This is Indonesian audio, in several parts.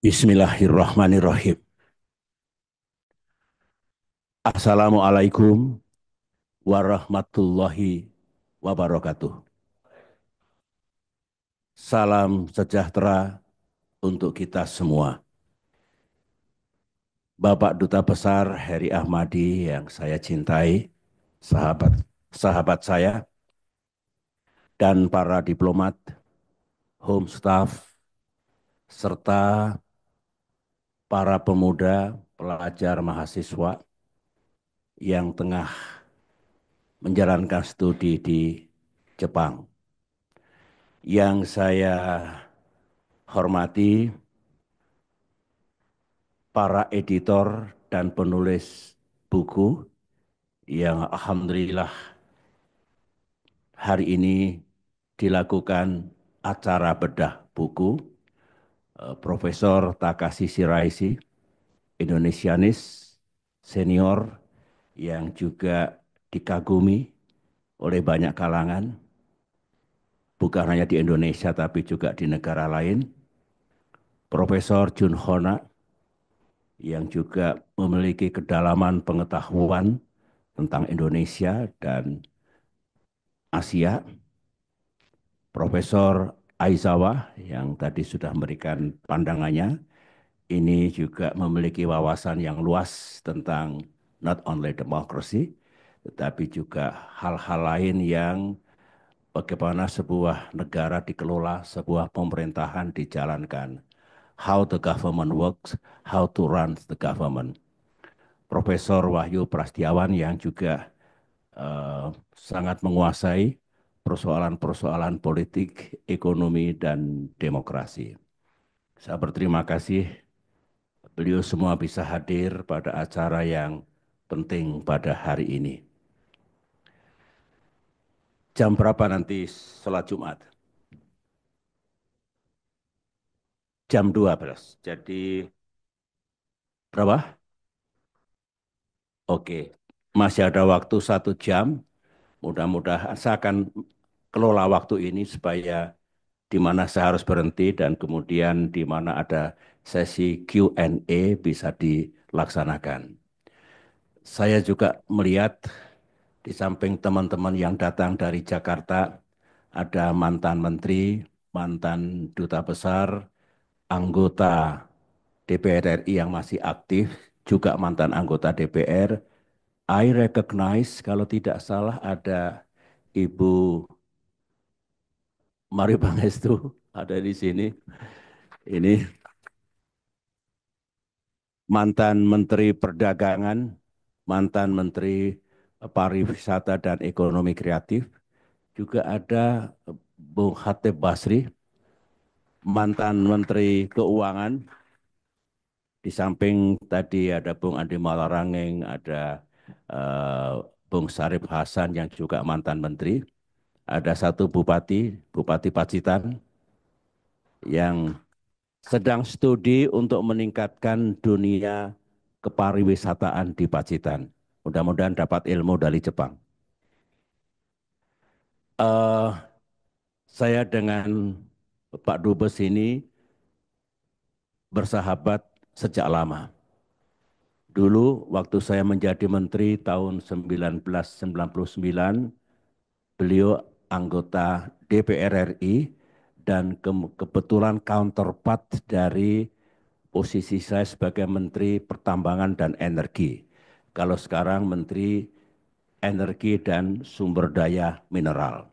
Bismillahirrahmanirrahim. Assalamualaikum warahmatullahi wabarakatuh. Salam sejahtera untuk kita semua. Bapak Duta Besar Heri Ahmadi yang saya cintai, sahabat sahabat saya, dan para diplomat, home staff, serta para pemuda, pelajar, mahasiswa yang tengah menjalankan studi di Jepang. Yang saya hormati para editor dan penulis buku yang alhamdulillah hari ini dilakukan acara bedah buku. Profesor Takashi Shiraishi, Indonesianis senior yang juga dikagumi oleh banyak kalangan, bukan hanya di Indonesia tapi juga di negara lain. Profesor Jun Hona yang juga memiliki kedalaman pengetahuan tentang Indonesia dan Asia, Profesor Aizawa yang tadi sudah memberikan pandangannya, ini juga memiliki wawasan yang luas tentang not only democracy, tetapi juga hal-hal lain yang bagaimana sebuah negara dikelola, sebuah pemerintahan dijalankan. How the government works, how to run the government. Profesor Wahyu Prastiawan yang juga sangat menguasai persoalan-persoalan politik, ekonomi, dan demokrasi. Saya berterima kasih beliau semua bisa hadir pada acara yang penting pada hari ini. Jam berapa nanti sholat Jumat? Jam 12. Jadi berapa? Oke, masih ada waktu 1 jam. Mudah-mudahan saya akan kelola waktu ini supaya di mana saya harus berhenti dan kemudian di mana ada sesi Q&A bisa dilaksanakan. Saya juga melihat di samping teman-teman yang datang dari Jakarta, ada mantan menteri, mantan duta besar, anggota DPR RI yang masih aktif, juga mantan anggota DPR. I recognize kalau tidak salah ada Ibu Mari Pangestu ada di sini. Ini mantan Menteri Perdagangan, mantan Menteri Pariwisata dan Ekonomi Kreatif, juga ada Bung Hatip Basri, mantan Menteri Keuangan, di samping tadi ada Bung Andi Malarangeng, ada eh, Bung Sarip Hasan yang juga mantan Menteri, ada satu Bupati, Bupati Pacitan, yang sedang studi untuk meningkatkan dunia kepariwisataan di Pacitan. Mudah-mudahan dapat ilmu dari Jepang. Eh, saya dengan Pak Dubes ini bersahabat sejak lama. Dulu waktu saya menjadi menteri tahun 1999, beliau anggota DPR RI dan kebetulan counterpart dari posisi saya sebagai Menteri Pertambangan dan Energi. Kalau sekarang Menteri Energi dan Sumber Daya Mineral.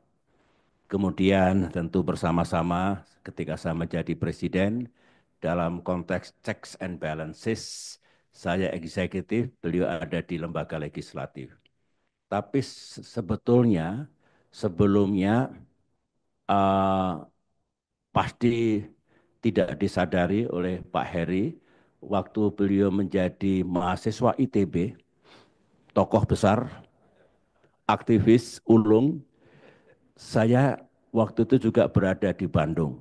Kemudian tentu bersama-sama ketika saya menjadi presiden dalam konteks checks and balances, saya eksekutif, beliau ada di lembaga legislatif. Tapi sebetulnya sebelumnya uh, pasti tidak disadari oleh Pak Heri waktu beliau menjadi mahasiswa ITB, tokoh besar, aktivis ulung. Saya waktu itu juga berada di Bandung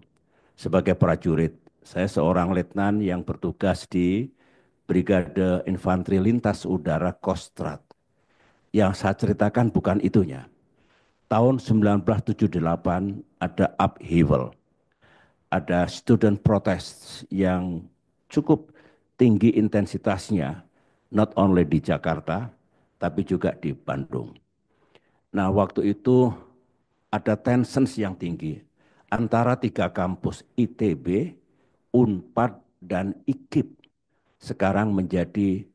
sebagai prajurit. Saya seorang letnan yang bertugas di Brigade Infanteri Lintas Udara Kostrad. Yang saya ceritakan bukan itunya. Tahun 1978 ada upheaval, ada student protest yang cukup tinggi intensitasnya, not only di Jakarta, tapi juga di Bandung. Nah, waktu itu ada tensions yang tinggi antara tiga kampus ITB, Unpad, dan IKIP sekarang menjadi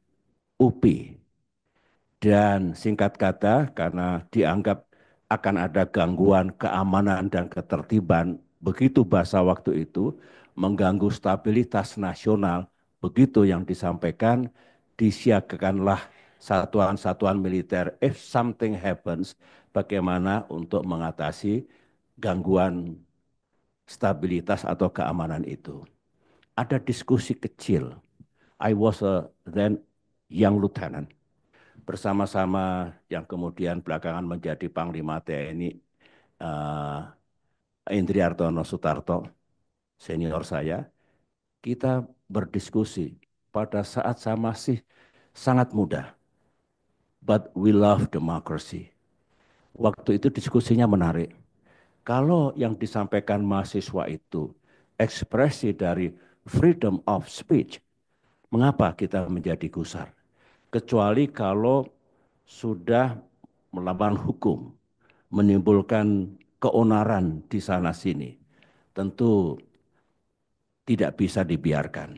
UPI. Dan singkat kata, karena dianggap akan ada gangguan keamanan dan ketertiban, begitu bahasa waktu itu, mengganggu stabilitas nasional, begitu yang disampaikan, disiagakanlah satuan-satuan militer, if something happens, bagaimana untuk mengatasi gangguan stabilitas atau keamanan itu. Ada diskusi kecil. I was a then young lieutenant bersama-sama yang kemudian belakangan menjadi Panglima TNI Indriartono Sutarto, senior saya, kita berdiskusi pada saat saya masih sangat muda. But we love democracy. Waktu itu diskusinya menarik. Kalau yang disampaikan mahasiswa itu ekspresi dari freedom of speech, mengapa kita menjadi gusar? Kecuali kalau sudah melawan hukum, menimbulkan keonaran di sana sini, tentu tidak bisa dibiarkan.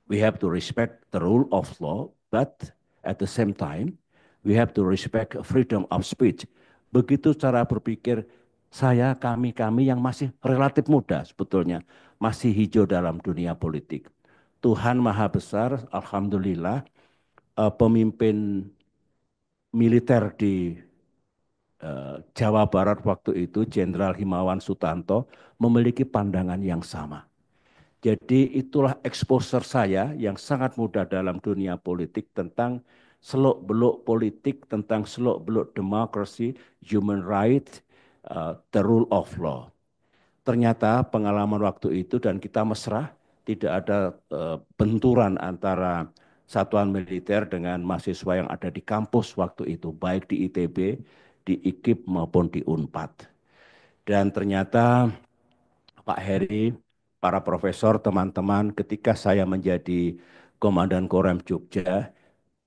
We have to respect the rule of law, but at the same time, we have to respect freedom of speech. Begitu cara berpikir saya, kami yang masih relatif muda sebetulnya, masih hijau dalam dunia politik. Tuhan Maha Besar, Alhamdulillah, pemimpin militer di Jawa Barat waktu itu, Jenderal Himawan Sutanto, memiliki pandangan yang sama. Jadi itulah exposure saya yang sangat muda dalam dunia politik tentang seluk-beluk politik, tentang seluk-beluk demokrasi, human rights, the rule of law. Ternyata pengalaman waktu itu dan kita mesra, tidak ada benturan antara satuan militer dengan mahasiswa yang ada di kampus waktu itu, baik di ITB, di IKIP maupun di Unpad. Dan ternyata Pak Heri, para profesor, teman-teman, ketika saya menjadi Komandan Korem Jogja,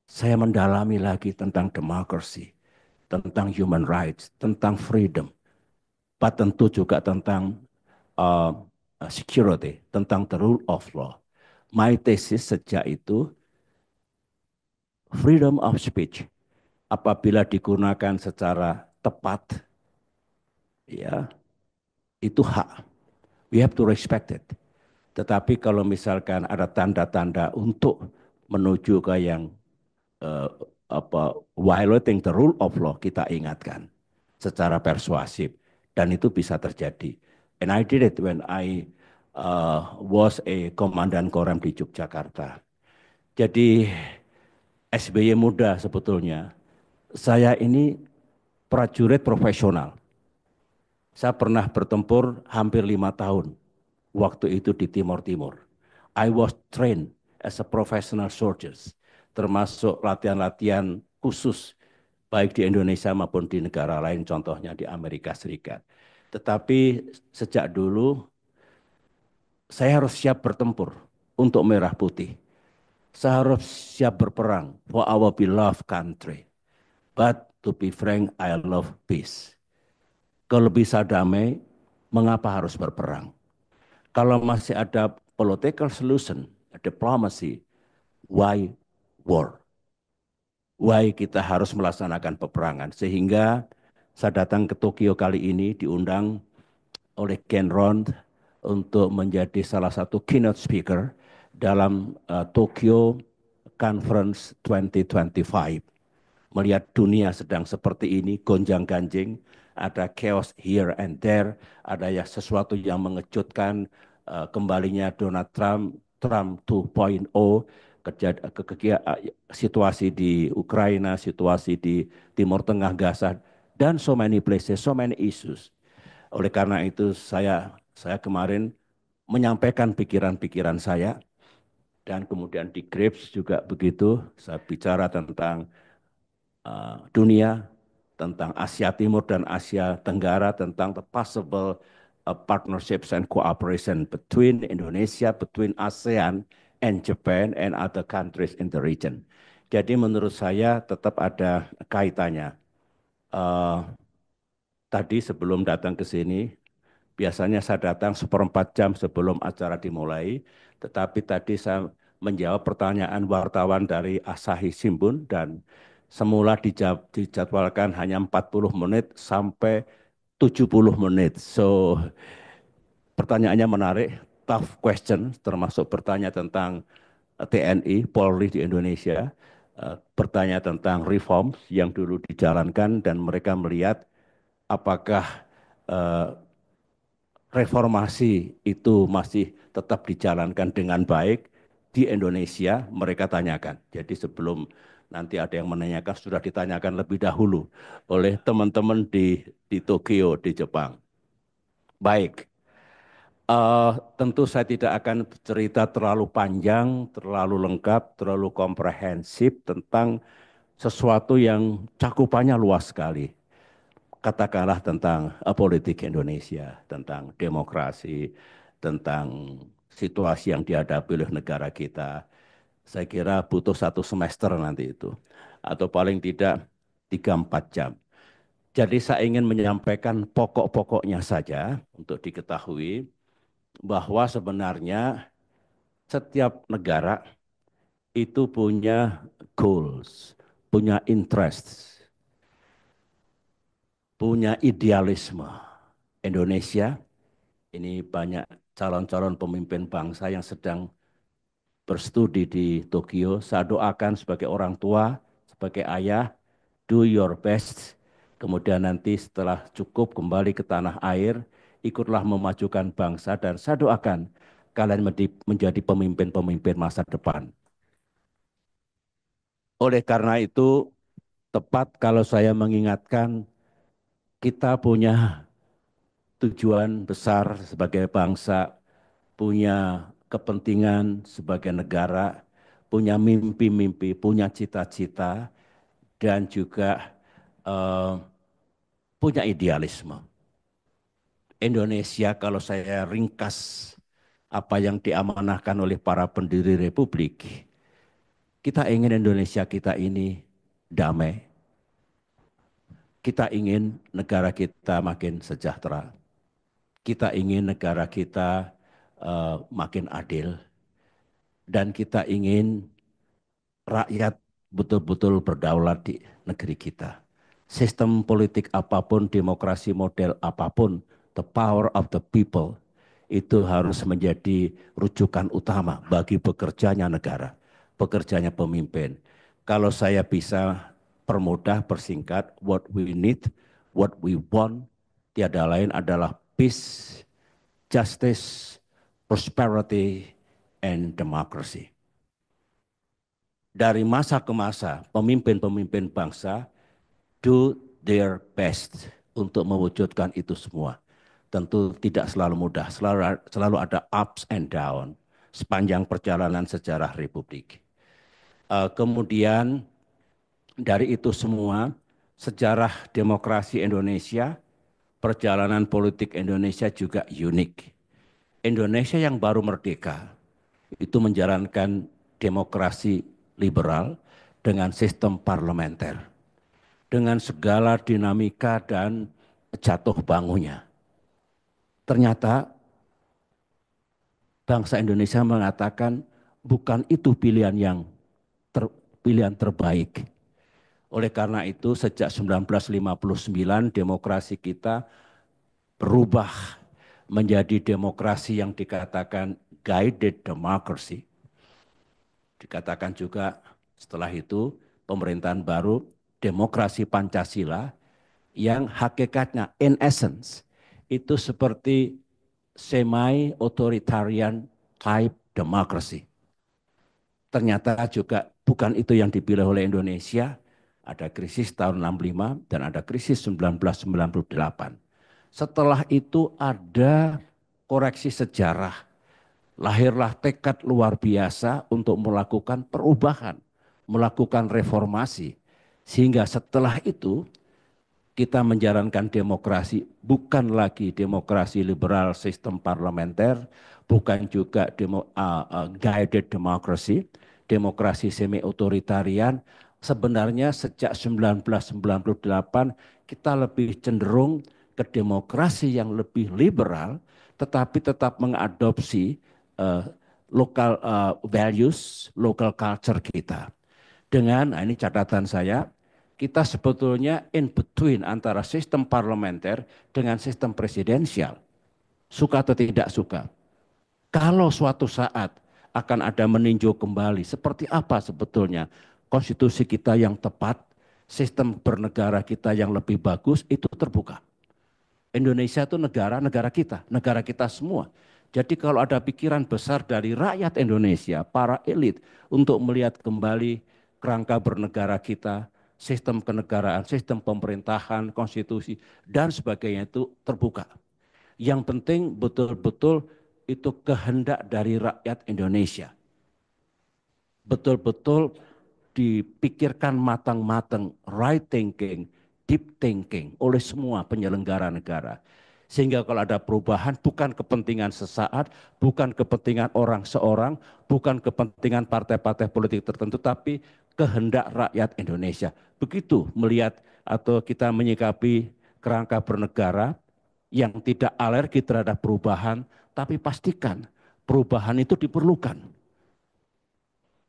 saya mendalami lagi tentang democracy, tentang human rights, tentang freedom, but tentu juga tentang uh, security, tentang the rule of law. My thesis sejak itu, freedom of speech, apabila digunakan secara tepat, ya itu hak. We have to respect it. Tetapi kalau misalkan ada tanda-tanda untuk menuju ke yang uh, violating the rule of law, kita ingatkan secara persuasif dan itu bisa terjadi. And I did it when I was a komandan Korem di Yogyakarta. Jadi SBY muda sebetulnya. Saya ini prajurit profesional. Saya pernah bertempur hampir 5 tahun waktu itu di Timur Timur. I was trained as a professional soldiers, termasuk latihan-latihan khusus baik di Indonesia maupun di negara lain, contohnya di Amerika Serikat. Tetapi sejak dulu saya harus siap bertempur untuk merah putih. Saya harus siap berperang for our beloved country. But to be frank, I love peace. Kalau bisa damai, mengapa harus berperang? Kalau masih ada political solution, diplomacy, why war? Why kita harus melaksanakan peperangan? Sehingga saya datang ke Tokyo kali ini diundang oleh Ken Rond untuk menjadi salah satu keynote speaker dalam Tokyo Conference 2025. Melihat dunia sedang seperti ini, gonjang-ganjing, ada chaos here and there, ada ya sesuatu yang mengejutkan, kembalinya Donald Trump, Trump 2.0, situasi di Ukraina, situasi di Timur Tengah, Gaza, dan so many places, so many issues. Oleh karena itu saya kemarin menyampaikan pikiran-pikiran saya dan kemudian di Grips juga begitu, saya bicara tentang dunia, tentang Asia Timur dan Asia Tenggara, tentang the possible partnerships and cooperation between Indonesia, between ASEAN and Japan and other countries in the region. Jadi menurut saya tetap ada kaitannya. Uh, Tadi sebelum datang ke sini, biasanya saya datang seperempat jam sebelum acara dimulai, tetapi tadi saya menjawab pertanyaan wartawan dari Asahi Shimbun dan semula dijadwalkan hanya 40 menit sampai 70 menit. So, pertanyaannya menarik, tough question, termasuk bertanya tentang TNI, Polri di Indonesia, bertanya tentang reform yang dulu dijalankan dan mereka melihat apakah eh, reformasi itu masih tetap dijalankan dengan baik di Indonesia, mereka tanyakan. Jadi sebelum nanti ada yang menanyakan, sudah ditanyakan lebih dahulu oleh teman-teman di Tokyo, di Jepang. Baik, tentu saya tidak akan cerita terlalu panjang, terlalu lengkap, terlalu komprehensif tentang sesuatu yang cakupannya luas sekali. Katakanlah tentang politik Indonesia, tentang demokrasi, tentang situasi yang dihadapi oleh negara kita. Saya kira butuh 1 semester nanti itu, atau paling tidak 3-4 jam. Jadi saya ingin menyampaikan pokok-pokoknya saja untuk diketahui bahwa sebenarnya setiap negara itu punya goals, punya interests, punya idealisme. Indonesia ini banyak calon-calon pemimpin bangsa yang sedang berstudi di Tokyo. Saya doakan sebagai orang tua, sebagai ayah, do your best. Kemudian nanti setelah cukup kembali ke tanah air, ikutlah memajukan bangsa dan saya doakan kalian menjadi pemimpin-pemimpin masa depan. Oleh karena itu, tepat kalau saya mengingatkan kita punya tujuan besar sebagai bangsa, punya kepentingan sebagai negara, punya mimpi-mimpi, punya cita-cita, dan juga eh, punya idealisme. Indonesia kalau saya ringkas apa yang diamanahkan oleh para pendiri republik, kita ingin Indonesia kita ini damai, kita ingin negara kita makin sejahtera, kita ingin negara kita makin adil, dan kita ingin rakyat betul-betul berdaulat di negeri kita. Sistem politik apapun, demokrasi model apapun, the power of the people, itu harus menjadi rujukan utama bagi bekerjanya negara, bekerjanya pemimpin. Kalau saya bisa permudah, persingkat, what we need, what we want, tiada lain adalah peace, justice, prosperity, and democracy. Dari masa ke masa, pemimpin-pemimpin bangsa do their best untuk mewujudkan itu semua. Tentu tidak selalu mudah, selalu ada ups and down sepanjang perjalanan sejarah Republik. Kemudian dari itu semua, sejarah demokrasi Indonesia, perjalanan politik Indonesia juga unik. Indonesia yang baru merdeka itu menjalankan demokrasi liberal dengan sistem parlementer, dengan segala dinamika dan jatuh bangunnya. Ternyata bangsa Indonesia mengatakan bukan itu pilihan terbaik. Oleh karena itu sejak 1959 demokrasi kita berubah menjadi demokrasi yang dikatakan guided democracy. Dikatakan juga setelah itu pemerintahan baru demokrasi Pancasila yang hakikatnya in essence itu seperti semi-authoritarian type democracy. Ternyata juga bukan itu yang dipilih oleh Indonesia. Ada krisis tahun 65 dan ada krisis 1998. Setelah itu ada koreksi sejarah. Lahirlah tekad luar biasa untuk melakukan perubahan, melakukan reformasi. Sehingga setelah itu kita menjalankan demokrasi bukan lagi demokrasi liberal sistem parlementer, bukan juga guided democracy, demokrasi semi otoritarian. Sebenarnya sejak 1998 kita lebih cenderung ke demokrasi yang lebih liberal, tetapi tetap mengadopsi local values, local culture kita. Dengan, nah ini catatan saya, kita sebetulnya in between antara sistem parlementer dengan sistem presidensial. Suka atau tidak suka. Kalau suatu saat akan ada meninjau kembali seperti apa sebetulnya konstitusi kita yang tepat, sistem bernegara kita yang lebih bagus, itu terbuka. Indonesia itu negara kita semua. Jadi kalau ada pikiran besar dari rakyat Indonesia, para elit untuk melihat kembali kerangka bernegara kita, sistem kenegaraan, sistem pemerintahan, konstitusi, dan sebagainya itu terbuka. Yang penting betul-betul itu kehendak dari rakyat Indonesia. Betul-betul dipikirkan matang-matang, right thinking, deep thinking oleh semua penyelenggara negara. Sehingga kalau ada perubahan bukan kepentingan sesaat, bukan kepentingan orang seorang, bukan kepentingan partai-partai politik tertentu, tapi kehendak rakyat Indonesia. Begitu melihat atau kita menyikapi kerangka bernegara yang tidak alergi terhadap perubahan, tapi pastikan perubahan itu diperlukan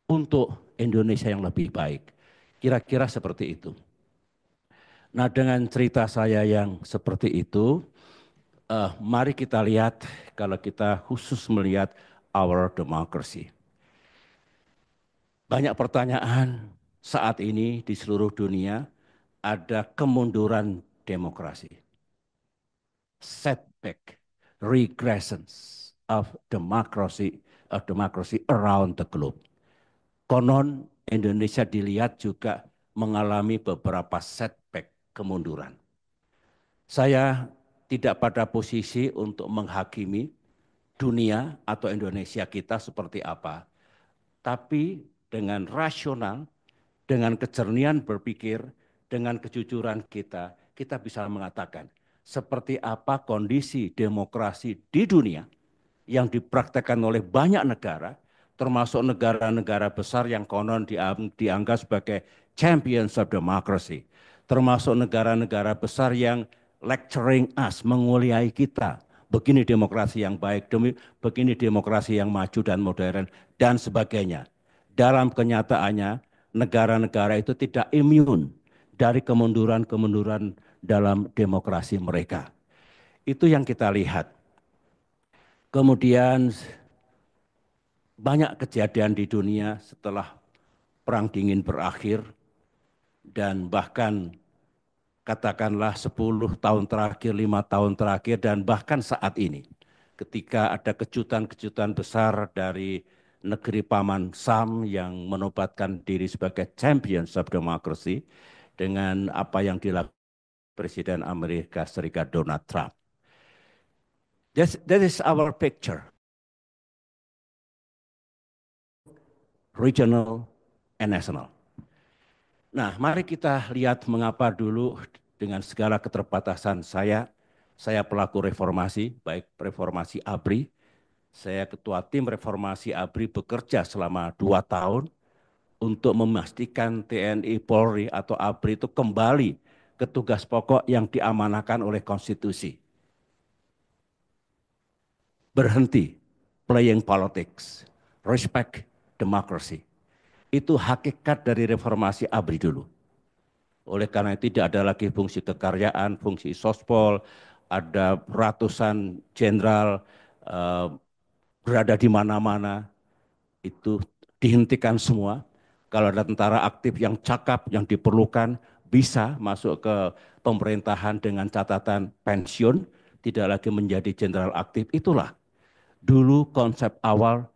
untuk Indonesia yang lebih baik. Kira-kira seperti itu. Nah, dengan cerita saya yang seperti itu, mari kita lihat kalau kita khusus melihat our democracy. Banyak pertanyaan saat ini di seluruh dunia ada kemunduran demokrasi, setback, regressions of democracy around the globe. Konon Indonesia dilihat juga mengalami beberapa setback kemunduran. Saya tidak pada posisi untuk menghakimi dunia atau Indonesia kita seperti apa. Tapi dengan rasional, dengan kejernihan berpikir, dengan kejujuran kita, kita bisa mengatakan seperti apa kondisi demokrasi di dunia yang dipraktekkan oleh banyak negara, termasuk negara-negara besar yang konon dianggap sebagai champions of democracy, termasuk negara-negara besar yang lecturing us, menguliai kita. Begini demokrasi yang baik, begini demokrasi yang maju dan modern, dan sebagainya. Dalam kenyataannya, negara-negara itu tidak imun dari kemunduran-kemunduran dalam demokrasi mereka. Itu yang kita lihat. Kemudian banyak kejadian di dunia setelah Perang Dingin berakhir dan bahkan katakanlah 10 tahun terakhir, 5 tahun terakhir dan bahkan saat ini ketika ada kejutan-kejutan besar dari negeri Paman Sam yang menobatkan diri sebagai champions of democracy dengan apa yang dilakukan Presiden Amerika Serikat Donald Trump. That is our picture. Regional and national. Nah, mari kita lihat mengapa dulu dengan segala keterbatasan saya pelaku reformasi, baik reformasi ABRI, saya ketua tim reformasi ABRI bekerja selama 2 tahun untuk memastikan TNI Polri atau ABRI itu kembali ke tugas pokok yang diamanahkan oleh konstitusi. Berhenti playing politics, respect democracy. Itu hakikat dari reformasi ABRI dulu. Oleh karena itu tidak ada lagi fungsi kekaryaan, fungsi sospol, ada ratusan jenderal berada di mana-mana, itu dihentikan semua. Kalau ada tentara aktif yang cakap, yang diperlukan, bisa masuk ke pemerintahan dengan catatan pensiun, tidak lagi menjadi jenderal aktif. Itulah dulu konsep awal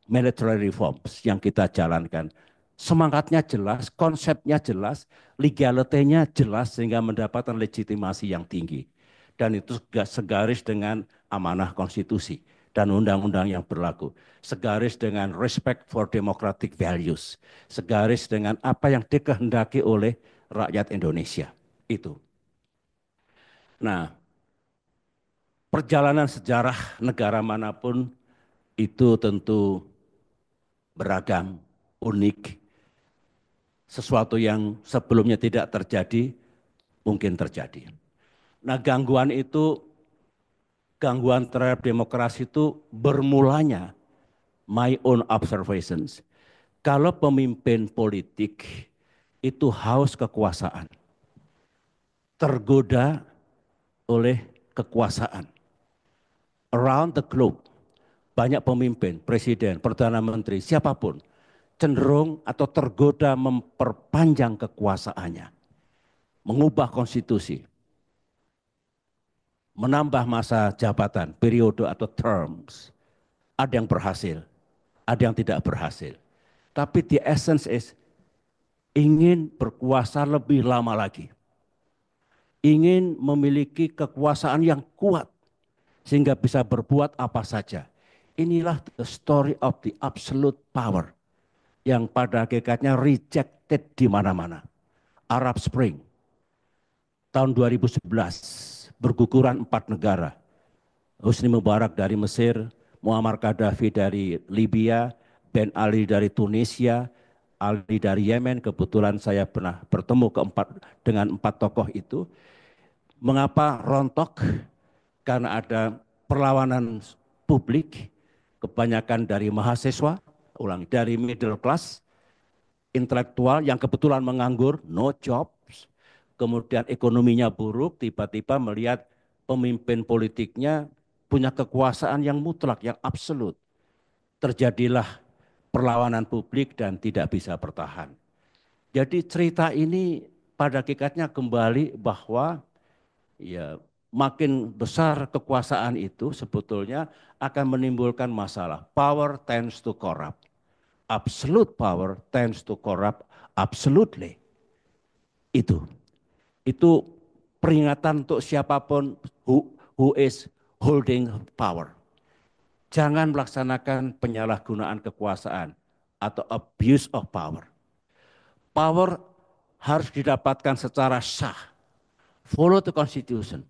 military reforms yang kita jalankan. Semangatnya jelas, konsepnya jelas, legality-nya jelas sehingga mendapatkan legitimasi yang tinggi. Dan itu segaris dengan amanah konstitusi dan undang-undang yang berlaku. Segaris dengan respect for democratic values. Segaris dengan apa yang dikehendaki oleh rakyat Indonesia. Itu. Nah, perjalanan sejarah negara manapun itu tentu beragam, unik, sesuatu yang sebelumnya tidak terjadi, mungkin terjadi. Nah, gangguan terhadap demokrasi itu bermulanya my own observations. Kalau pemimpin politik itu haus kekuasaan, tergoda oleh kekuasaan. Around the globe, banyak pemimpin, presiden, perdana menteri, siapapun, cenderung atau tergoda memperpanjang kekuasaannya, mengubah konstitusi, menambah masa jabatan, periode atau terms. Ada yang berhasil, ada yang tidak berhasil. Tapi the essence is ingin berkuasa lebih lama lagi. Ingin memiliki kekuasaan yang kuat sehingga bisa berbuat apa saja. Inilah the story of the absolute power yang pada hakikatnya rejected di mana-mana. Arab Spring tahun 2011 berguguran 4 negara. Husni Mubarak dari Mesir, Muammar Gaddafi dari Libya, Ben Ali dari Tunisia, Ali dari Yemen. Kebetulan saya pernah bertemu dengan 4 tokoh itu. Mengapa rontok? Karena ada perlawanan publik, kebanyakan dari mahasiswa, dari middle class, intelektual yang kebetulan menganggur, no jobs, kemudian ekonominya buruk, tiba-tiba melihat pemimpin politiknya punya kekuasaan yang mutlak, yang absolut. Terjadilah perlawanan publik dan tidak bisa bertahan. Jadi cerita ini pada hakikatnya kembali bahwa ya makin besar kekuasaan itu sebetulnya akan menimbulkan masalah. Power tends to corrupt. Absolute power tends to corrupt absolutely. Itu. Itu peringatan untuk siapapun who is holding power. Jangan melaksanakan penyalahgunaan kekuasaan atau abuse of power. Power harus didapatkan secara sah. Follow the constitution.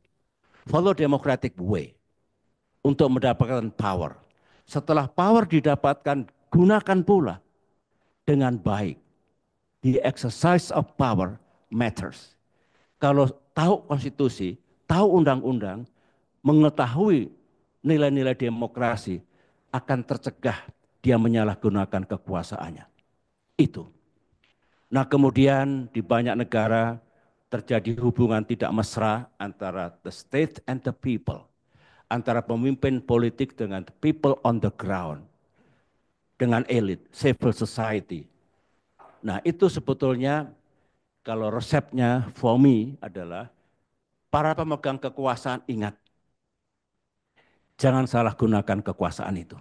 Follow democratic way untuk mendapatkan power. Setelah power didapatkan, gunakan pula dengan baik. The exercise of power matters. Kalau tahu konstitusi, tahu undang-undang, mengetahui nilai-nilai demokrasi, akan tercegah dia menyalahgunakan kekuasaannya. Itu. Nah, kemudian di banyak negara terjadi hubungan tidak mesra antara the state and the people, antara pemimpin politik dengan the people on the ground, dengan elit, civil society. Nah, itu sebetulnya kalau resepnya for me adalah para pemegang kekuasaan ingat, jangan salah gunakan kekuasaan itu.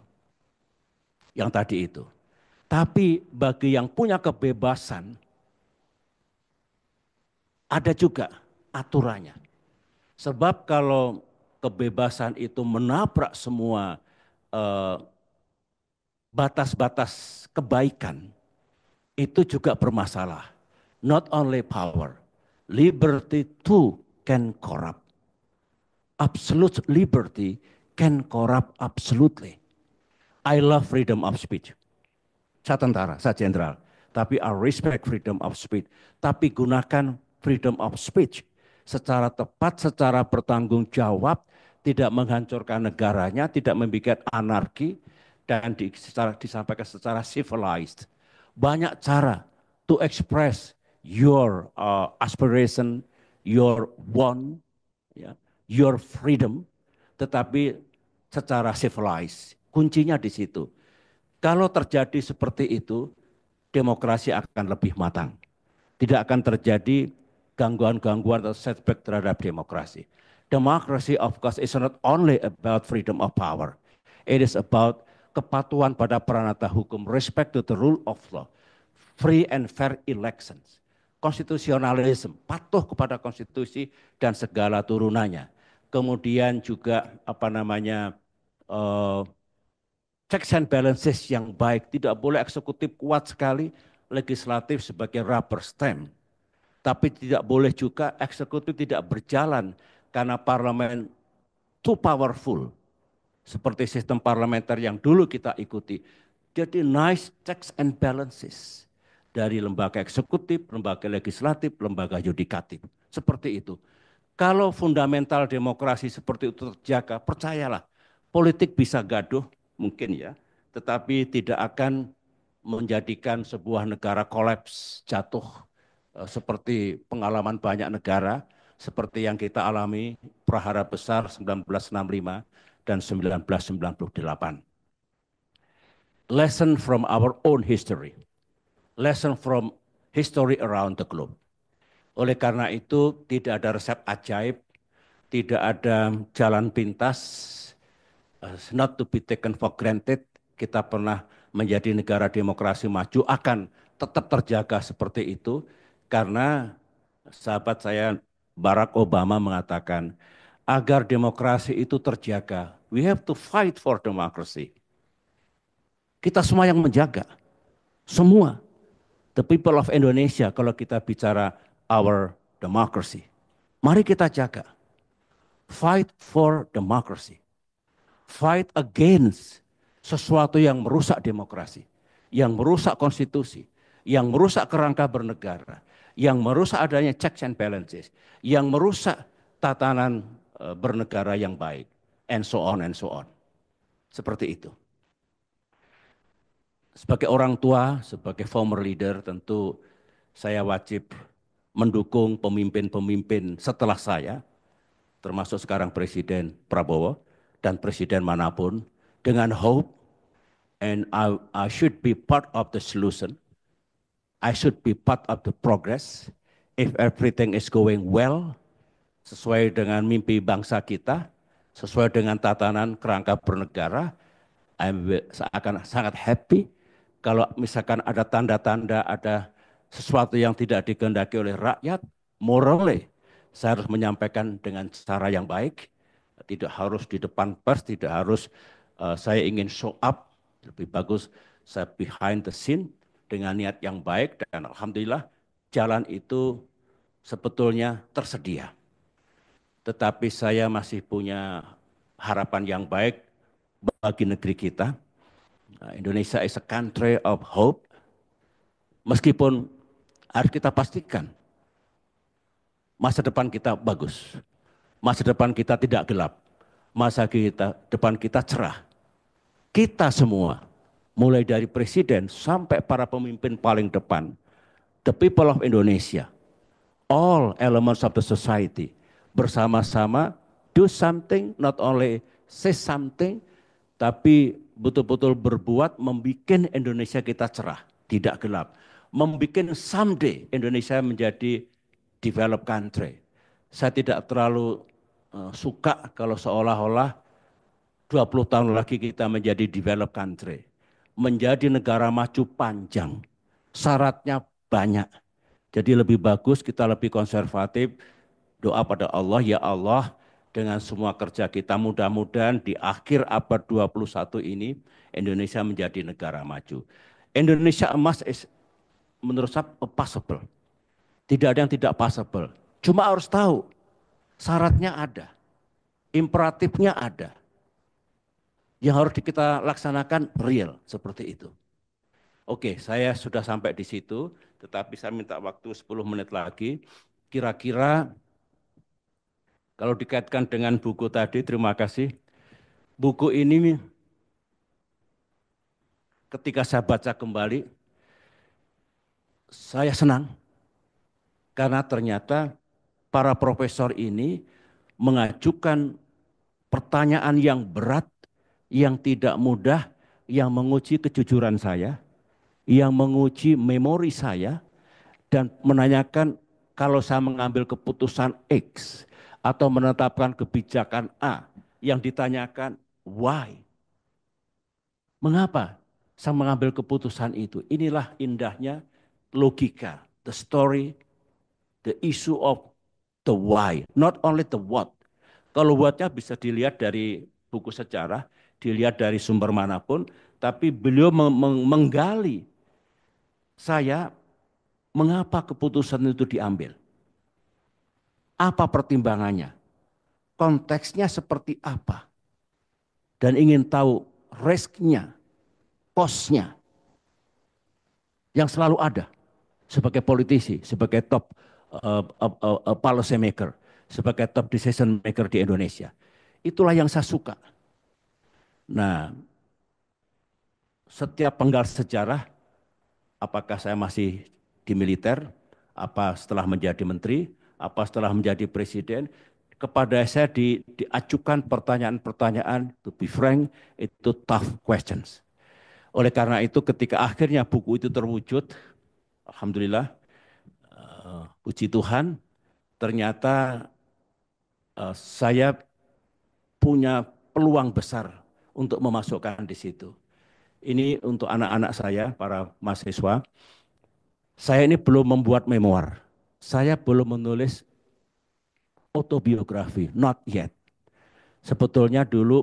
Yang tadi itu. Tapi bagi yang punya kebebasan, ada juga aturannya. Sebab kalau kebebasan itu menabrak semua batas-batas kebaikan, itu juga bermasalah. Not only power, liberty too can corrupt. Absolute liberty can corrupt absolutely. I love freedom of speech. Saya tentara, saya jenderal. Tapi I respect freedom of speech. Tapi gunakan freedom of speech secara tepat, secara bertanggung jawab, tidak menghancurkan negaranya, tidak membuat anarki, dan disampaikan secara civilized. Banyak cara to express your aspiration, your want, ya, your freedom, tetapi secara civilized. Kuncinya di situ. Kalau terjadi seperti itu, demokrasi akan lebih matang. Tidak akan terjadi gangguan-gangguan atau setback terhadap demokrasi. Democracy of course is not only about freedom of power. It is about kepatuhan pada peranata hukum, respect to the rule of law, free and fair elections, konstitusionalisme, patuh kepada konstitusi dan segala turunannya. Kemudian juga checks and balances yang baik. Tidak boleh eksekutif kuat sekali, legislatif sebagai rubber stamp. Tapi tidak boleh juga eksekutif tidak berjalan karena parlemen too powerful, seperti sistem parlementer yang dulu kita ikuti. Jadi nice checks and balances dari lembaga eksekutif, lembaga legislatif, lembaga yudikatif. Seperti itu. Kalau fundamental demokrasi seperti itu terjaga, percayalah, politik bisa gaduh, mungkin ya, tetapi tidak akan menjadikan sebuah negara kolaps, jatuh, seperti pengalaman banyak negara, seperti yang kita alami Prahara Besar 1965 dan 1998. Lesson from our own history, lesson from history around the globe. Oleh karena itu, tidak ada resep ajaib, tidak ada jalan pintas, not to be taken for granted. Kita pernah menjadi negara demokrasi maju akan tetap terjaga seperti itu, karena sahabat saya Barack Obama mengatakan, agar demokrasi itu terjaga, we have to fight for democracy. Kita semua yang menjaga, semua. The people of Indonesia, kalau kita bicara our democracy. Mari kita jaga. Fight for democracy. Fight against sesuatu yang merusak demokrasi, yang merusak konstitusi, yang merusak kerangka bernegara, yang merusak adanya checks and balances, yang merusak tatanan bernegara yang baik, and so on and so on. Seperti itu. Sebagai orang tua, sebagai former leader, tentu saya wajib mendukung pemimpin-pemimpin setelah saya, termasuk sekarang Presiden Prabowo dan Presiden manapun, dengan hope, and I should be part of the solution. I should be part of the progress. If everything is going well, sesuai dengan mimpi bangsa kita, sesuai dengan tatanan kerangka bernegara, akan sangat happy kalau misalkan ada tanda-tanda, ada sesuatu yang tidak dikehendaki oleh rakyat, morally, saya harus menyampaikan dengan cara yang baik, tidak harus di depan pers, tidak harus saya ingin show up, lebih bagus saya behind the scene dengan niat yang baik, dan alhamdulillah jalan itu sebetulnya tersedia. Tetapi saya masih punya harapan yang baik bagi negeri kita. Indonesia is a country of hope. Meskipun harus kita pastikan masa depan kita bagus, masa depan kita tidak gelap, masa depan kita cerah. Kita semua, mulai dari presiden sampai para pemimpin paling depan, the people of Indonesia, all elements of the society, bersama-sama do something, not only say something, tapi betul-betul berbuat membuat Indonesia kita cerah, tidak gelap. Membuat someday Indonesia menjadi developed country. Saya tidak terlalu suka kalau seolah-olah 20 tahun lagi kita menjadi developed country. Menjadi negara maju panjang, syaratnya banyak. Jadi lebih bagus kita lebih konservatif, doa pada Allah, ya Allah, dengan semua kerja kita mudah-mudahan di akhir abad 21 ini Indonesia menjadi negara maju. Indonesia emas menurut saya possible. Tidak ada yang tidak possible. Cuma harus tahu syaratnya ada, imperatifnya ada. Yang harus kita laksanakan real seperti itu. Oke, saya sudah sampai di situ, tetapi saya minta waktu 10 menit lagi. Kira-kira kalau dikaitkan dengan buku tadi, terima kasih. Buku ini ketika saya baca kembali, saya senang. Karena ternyata para profesor ini mengajukan pertanyaan yang berat, yang tidak mudah, yang menguji kejujuran saya, yang menguji memori saya, dan menanyakan kalau saya mengambil keputusan X atau menetapkan kebijakan A, yang ditanyakan why? Mengapa saya mengambil keputusan itu? Inilah indahnya logika, the story, the issue of the why, not only the what. Kalau what-nya bisa dilihat dari buku sejarah, dilihat dari sumber manapun, tapi beliau menggali saya mengapa keputusan itu diambil. Apa pertimbangannya? konteksnya seperti apa, dan ingin tahu risk-nya, cost-nya yang selalu ada sebagai politisi, sebagai top policy maker, sebagai top decision maker di Indonesia. Itulah yang saya suka. Nah, setiap penggal sejarah, apakah saya masih di militer, apa setelah menjadi menteri, apa setelah menjadi presiden, kepada saya diajukan pertanyaan-pertanyaan, to be frank, itu tough questions. Oleh karena itu ketika akhirnya buku itu terwujud, alhamdulillah, puji Tuhan, ternyata saya punya peluang besar untuk memasukkan di situ. Ini untuk anak-anak saya, para mahasiswa. Saya ini belum membuat memoir. Saya belum menulis autobiografi, not yet. Sebetulnya dulu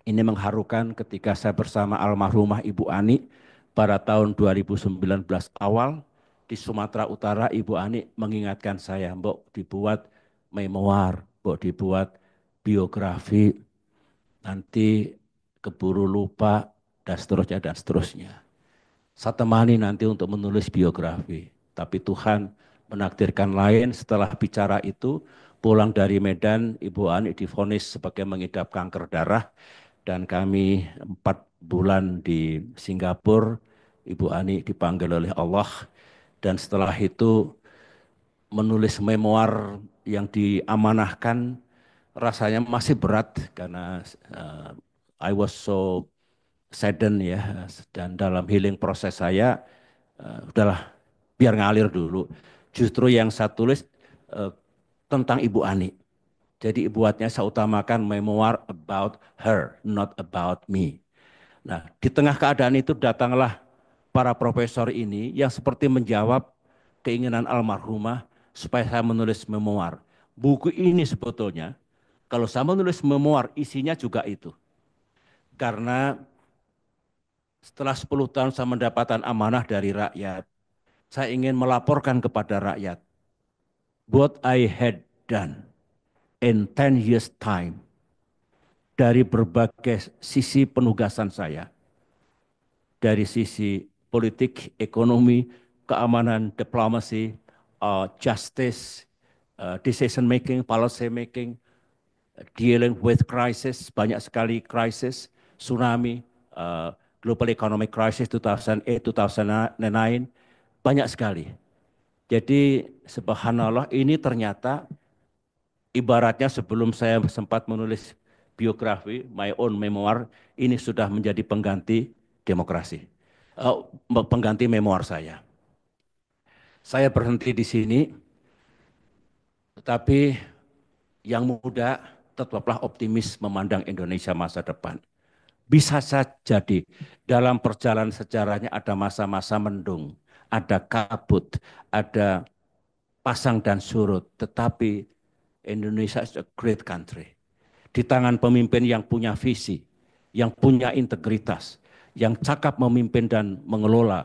ini mengharukan ketika saya bersama almarhumah Ibu Ani pada tahun 2019 awal di Sumatera Utara. Ibu Ani mengingatkan saya, Mbok dibuat memoir, Mbok dibuat biografi, nanti keburu lupa, dan seterusnya, dan seterusnya. Saya temani nanti untuk menulis biografi. Tapi Tuhan menakdirkan lain. Setelah bicara itu, pulang dari Medan, Ibu Ani divonis sebagai mengidap kanker darah. Dan kami 4 bulan di Singapura, Ibu Ani dipanggil oleh Allah. Dan setelah itu menulis memoir yang diamanahkan, rasanya masih berat karena I was so saddened ya, dan dalam healing proses saya udahlah biar ngalir dulu. Justru yang saya tulis uh, tentang Ibu Ani. Jadi buatnya saya utamakan memoir about her, not about me. Nah, di tengah keadaan itu datanglah para profesor ini yang seperti menjawab keinginan almarhumah supaya saya menulis memoir. Buku ini sebetulnya, kalau saya menulis memoir, isinya juga itu. Karena setelah 10 tahun saya mendapatkan amanah dari rakyat, saya ingin melaporkan kepada rakyat what I had done in 10 years time dari berbagai sisi penugasan saya. Dari sisi politik, ekonomi, keamanan, diplomasi, justice, decision making, policy making, dealing with crisis, banyak sekali crisis, tsunami, global economic crisis 2008, 2009, banyak sekali. Jadi subhanallah ini ternyata ibaratnya sebelum saya sempat menulis biografi, my own memoir, ini sudah menjadi pengganti demokrasi. Pengganti memoir saya. Saya berhenti di sini, tetapi yang muda tetaplah optimis memandang Indonesia masa depan. Bisa saja jadi dalam perjalanan sejarahnya ada masa-masa mendung, ada kabut, ada pasang dan surut, tetapi Indonesia is a great country. Di tangan pemimpin yang punya visi, yang punya integritas, yang cakap memimpin dan mengelola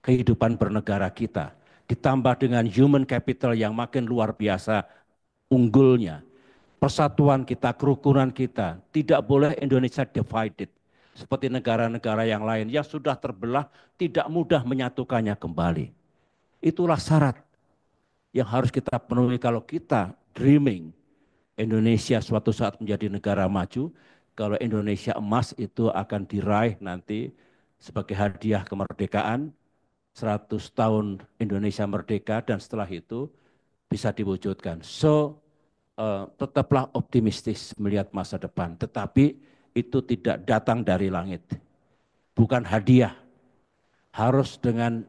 kehidupan bernegara kita, ditambah dengan human capital yang makin luar biasa unggulnya, persatuan kita, kerukunan kita, tidak boleh Indonesia divided seperti negara-negara yang lain yang sudah terbelah, tidak mudah menyatukannya kembali. Itulah syarat yang harus kita penuhi kalau kita dreaming Indonesia suatu saat menjadi negara maju. Kalau Indonesia emas itu akan diraih nanti sebagai hadiah kemerdekaan, 100 tahun Indonesia merdeka, dan setelah itu bisa diwujudkan. So, tetaplah optimistis melihat masa depan. Tetapi itu tidak datang dari langit. Bukan hadiah. Harus dengan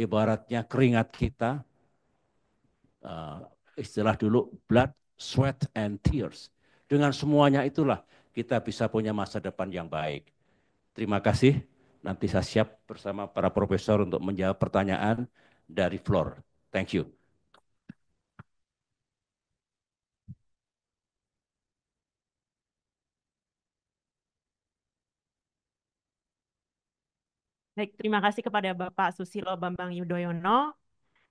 ibaratnya keringat kita, istilah dulu blood, sweat, and tears. Dengan semuanya itulah kita bisa punya masa depan yang baik. Terima kasih. Nanti saya siap bersama para profesor untuk menjawab pertanyaan dari floor. Thank you. Baik, terima kasih kepada Bapak Susilo Bambang Yudhoyono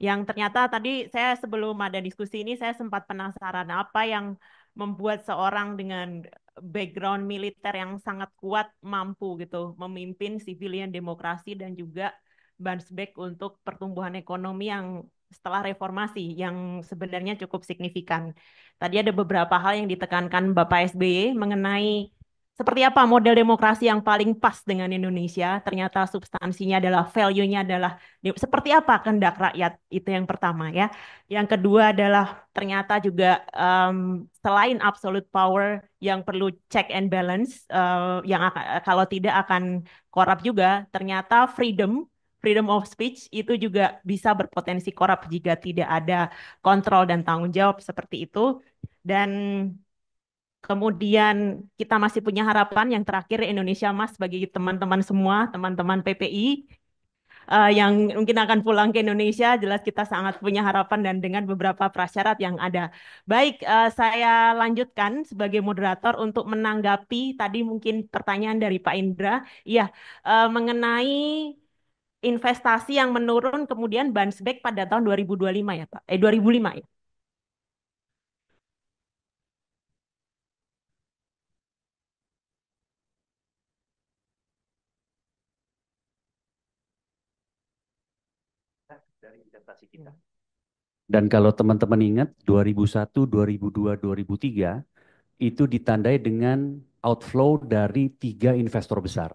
Yang ternyata tadi saya sebelum ada diskusi ini saya sempat penasaran apa yang membuat seorang dengan background militer yang sangat kuat mampu gitu memimpin civilian demokrasi dan juga bounce back untuk pertumbuhan ekonomi yang setelah reformasi yang sebenarnya cukup signifikan. Tadi ada beberapa hal yang ditekankan Bapak SBY mengenai seperti apa model demokrasi yang paling pas dengan Indonesia. Ternyata substansinya adalah value-nya adalah seperti apa kehendak rakyat itu yang pertama ya. Yang kedua adalah ternyata juga selain absolute power yang perlu check and balance yang kalau tidak akan korup juga. Ternyata freedom of speech itu juga bisa berpotensi korup jika tidak ada kontrol dan tanggung jawab seperti itu. Dan kemudian kita masih punya harapan yang terakhir Indonesia Mas bagi teman-teman semua, teman-teman PPI yang mungkin akan pulang ke Indonesia, jelas kita sangat punya harapan dan dengan beberapa prasyarat yang ada. Baik, saya lanjutkan sebagai moderator untuk menanggapi tadi mungkin pertanyaan dari Pak Indra. Iya, mengenai investasi yang menurun kemudian bounce back pada tahun 2025 ya Pak. 2005 ya. Dari investasi kita. Dan kalau teman-teman ingat 2001, 2002, 2003 itu ditandai dengan outflow dari tiga investor besar,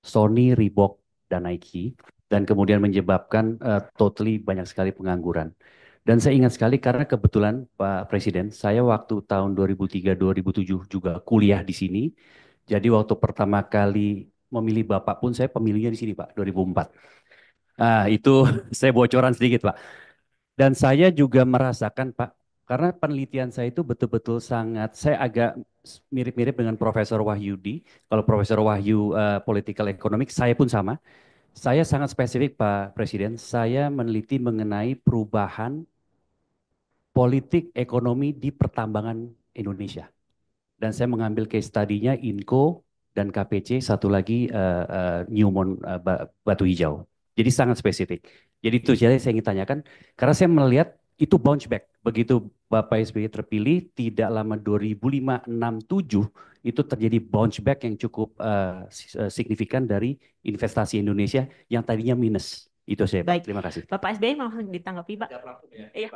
Sony, Reebok, dan Nike, dan kemudian menyebabkan totally banyak sekali pengangguran. Dan saya ingat sekali karena kebetulan Pak Presiden, saya waktu tahun 2003-2007 juga kuliah di sini. Jadi waktu pertama kali memilih Bapak pun saya pemilihnya di sini Pak, 2004. Ah, itu saya bocoran sedikit Pak. Dan saya juga merasakan Pak, karena penelitian saya itu betul-betul sangat, saya agak mirip-mirip dengan Profesor Wahyudi. Kalau Profesor Wahyu Political Economics, saya pun sama. Saya sangat spesifik Pak Presiden, saya meneliti mengenai perubahan politik ekonomi di pertambangan Indonesia. Dan saya mengambil case study-nya Inco dan KPC, satu lagi Newmont Batu Hijau. Jadi sangat spesifik. Jadi itu saya ingin tanyakan, karena saya melihat itu bounce back. Begitu Bapak SBY terpilih, tidak lama 2005, 6, 7, itu terjadi bounce back yang cukup signifikan dari investasi Indonesia yang tadinya minus. Itu saya Baik, Pak. Terima kasih. Bapak SBY mau ditanggapi Pak? Iya.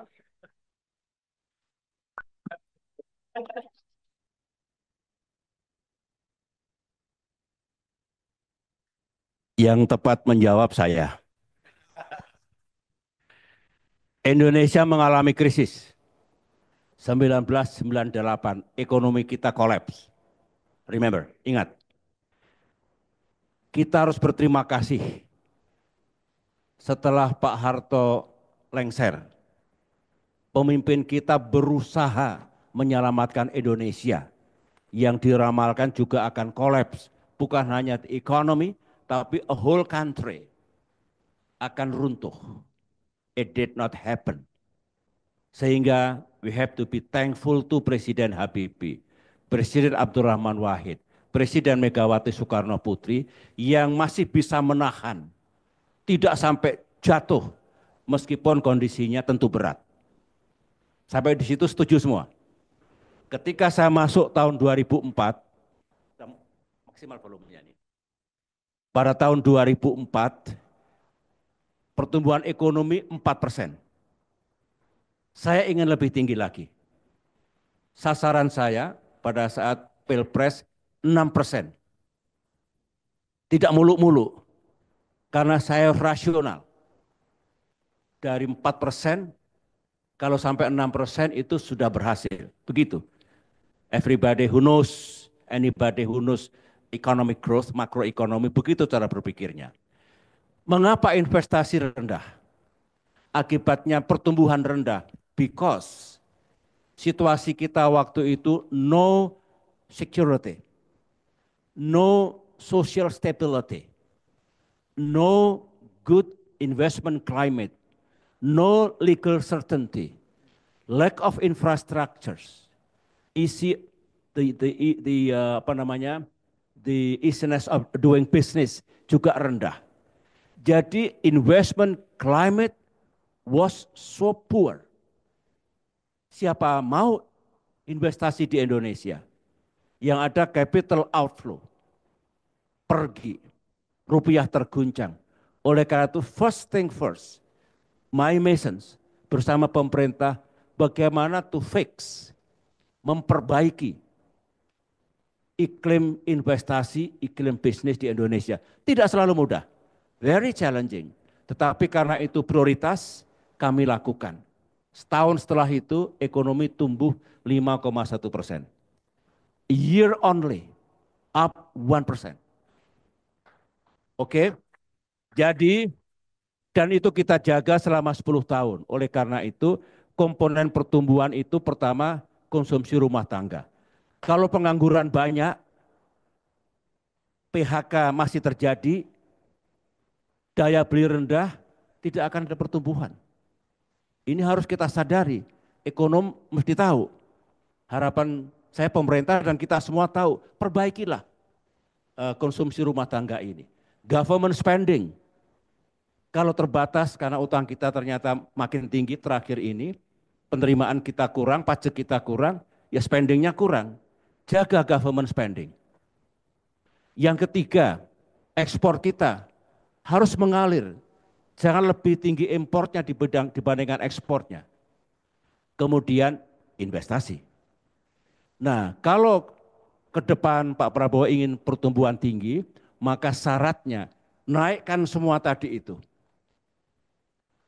Yang tepat menjawab saya. Indonesia mengalami krisis. 1998, ekonomi kita kolaps. Remember, ingat. Kita harus berterima kasih setelah Pak Harto lengser. Pemimpin kita berusaha menyelamatkan Indonesia yang diramalkan juga akan kolaps. Bukan hanya ekonomi, tapi a whole country akan runtuh. It did not happen. Sehingga we have to be thankful to Presiden Habibie, Presiden Abdurrahman Wahid, Presiden Megawati Soekarno Putri yang masih bisa menahan, tidak sampai jatuh meskipun kondisinya tentu berat. Sampai di situ setuju semua. Ketika saya masuk tahun 2004, maksimal volumenya ini. Pada tahun 2004, pertumbuhan ekonomi 4%. Saya ingin lebih tinggi lagi. Sasaran saya pada saat Pilpres 6%. Tidak muluk-muluk. Karena saya rasional. Dari 4%, kalau sampai 6% itu sudah berhasil. Begitu. Everybody who knows, anybody who knows economic growth, makroekonomi, begitu cara berpikirnya. Mengapa investasi rendah? Akibatnya pertumbuhan rendah. Because situasi kita waktu itu no security, no social stability, no good investment climate, no legal certainty, lack of infrastructures, easy apa namanya, the easiness of doing business juga rendah. Jadi investment climate was so poor. Siapa mau investasi di Indonesia yang ada capital outflow, pergi, rupiah terguncang. Oleh karena itu, first thing first, my missions bersama pemerintah bagaimana to fix, memperbaiki iklim investasi, iklim bisnis di Indonesia. Tidak selalu mudah, very challenging. Tetapi karena itu prioritas, kami lakukan. Setahun setelah itu ekonomi tumbuh 5,1%. Year only, up 1%. Oke, jadi dan itu kita jaga selama 10 tahun. Oleh karena itu komponen pertumbuhan itu pertama konsumsi rumah tangga. Kalau pengangguran banyak, PHK masih terjadi, daya beli rendah, tidak akan ada pertumbuhan. Ini harus kita sadari, ekonom mesti tahu. Harapan saya pemerintah dan kita semua tahu, perbaikilah konsumsi rumah tangga ini. Government spending, kalau terbatas karena utang kita ternyata makin tinggi terakhir ini, penerimaan kita kurang, pajak kita kurang, ya spendingnya kurang. Jaga government spending. Yang ketiga, ekspor kita harus mengalir. Jangan lebih tinggi importnya dibandingkan ekspornya. Kemudian investasi. Nah, kalau ke depan Pak Prabowo ingin pertumbuhan tinggi, maka syaratnya naikkan semua tadi itu.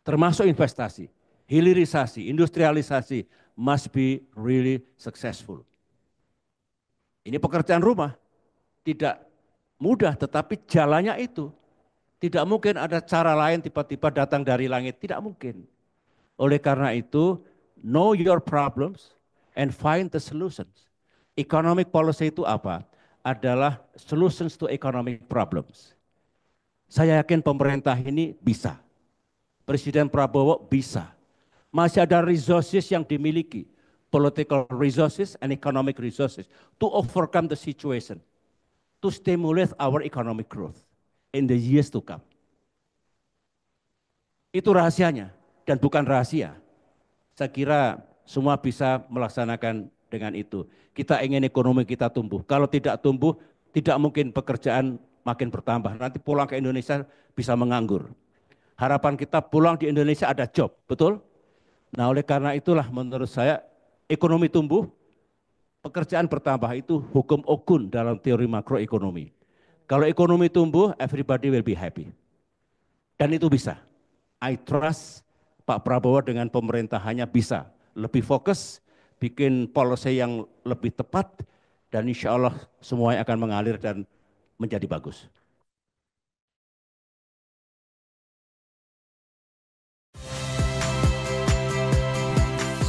Termasuk investasi, hilirisasi, industrialisasi must be really successful. Ini pekerjaan rumah, tidak mudah tetapi jalannya itu. Tidak mungkin ada cara lain tiba-tiba datang dari langit, tidak mungkin. Oleh karena itu, know your problems and find the solutions. Economic policy itu apa? Adalah solutions to economic problems. Saya yakin pemerintah ini bisa. Presiden Prabowo bisa. Masih ada resources yang dimiliki, political resources and economic resources to overcome the situation, to stimulate our economic growth in the years to come. Itu rahasianya dan bukan rahasia. Saya kira semua bisa melaksanakan dengan itu. Kita ingin ekonomi kita tumbuh. Kalau tidak tumbuh, tidak mungkin pekerjaan makin bertambah. Nanti pulang ke Indonesia bisa menganggur. Harapan kita pulang di Indonesia ada job, betul? Nah, oleh karena itulah menurut saya ekonomi tumbuh, pekerjaan bertambah, itu hukum Ogun dalam teori makroekonomi. Kalau ekonomi tumbuh, everybody will be happy. Dan itu bisa. I trust Pak Prabowo dengan pemerintahannya bisa lebih fokus, bikin policy yang lebih tepat, dan insya Allah semuanya akan mengalir dan menjadi bagus.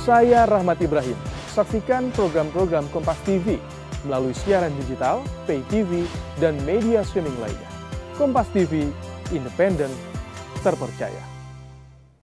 Saya Rahmat Ibrahim. Saksikan program-program Kompas TV melalui siaran digital, pay TV, dan media streaming lainnya. Kompas TV, independen, terpercaya.